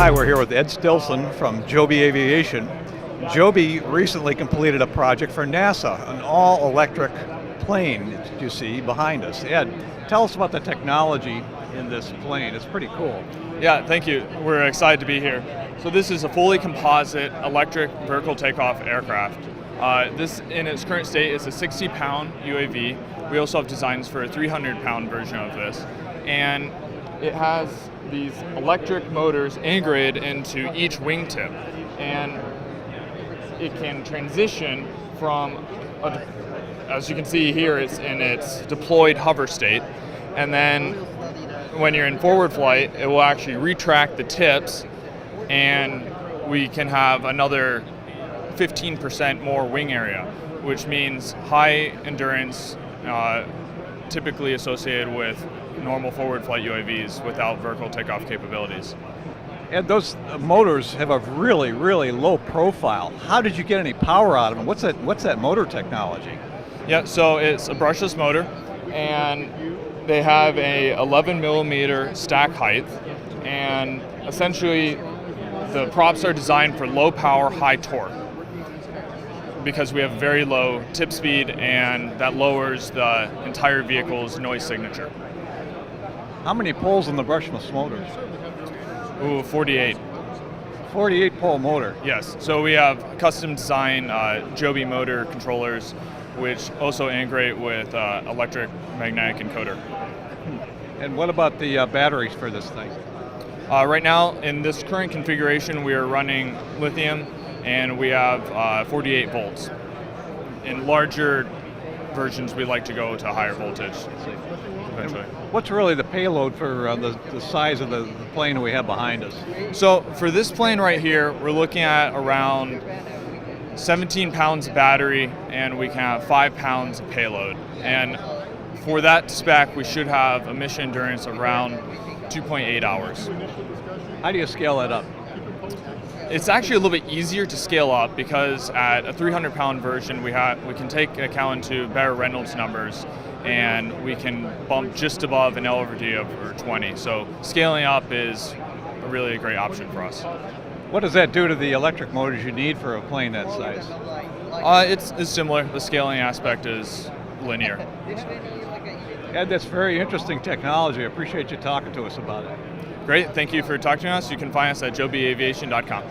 Hi, we're here with Ed Stilson from Joby Aviation. Joby recently completed a project for NASA, an all-electric plane that you see behind us. Ed, tell us about the technology in this plane. It's pretty cool. Yeah, thank you. We're excited to be here. So this is a fully composite electric vertical takeoff aircraft. This, in its current state, is a 60-pound UAV. We also have designs for a 300-pound version of this. And it has these electric motors integrated into each wingtip. And it can transition from, as you can see here, it's in its deployed hover state. And then when you're in forward flight, it will actually retract the tips, and we can have another 15% more wing area, which means high endurance, typically associated with normal forward flight UAVs without vertical takeoff capabilities. And those motors have a really, really low profile. How did you get any power out of them? What's that motor technology? Yeah, so it's a brushless motor, and they have a 11 millimeter stack height, and essentially the props are designed for low power, high torque, because we have very low tip speed, and that lowers the entire vehicle's noise signature. How many poles in the brushless motors? Ooh, 48. 48 pole motor. Yes, so we have custom design Joby motor controllers, which also integrate with electric magnetic encoder. And what about the batteries for this thing? Right now, in this current configuration, we are running lithium, and we have 48 volts. In larger versions, we like to go to higher voltage eventually. What's really the payload for the size of the plane we have behind us? So for this plane right here, we're looking at around 17 pounds of battery, and we can have 5 pounds of payload. And for that spec, we should have a mission endurance of around 2.8 hours. How do you scale that up? It's actually a little bit easier to scale up because at a 300-pound version, we can take account into better Reynolds numbers, and we can bump just above an L over D over 20. So scaling up is really a great option for us. What does that do to the electric motors you need for a plane that size? It's similar. The scaling aspect is linear. Ed, that's very interesting technology. I appreciate you talking to us about it. Great. Thank you for talking to us. You can find us at jobyaviation.com.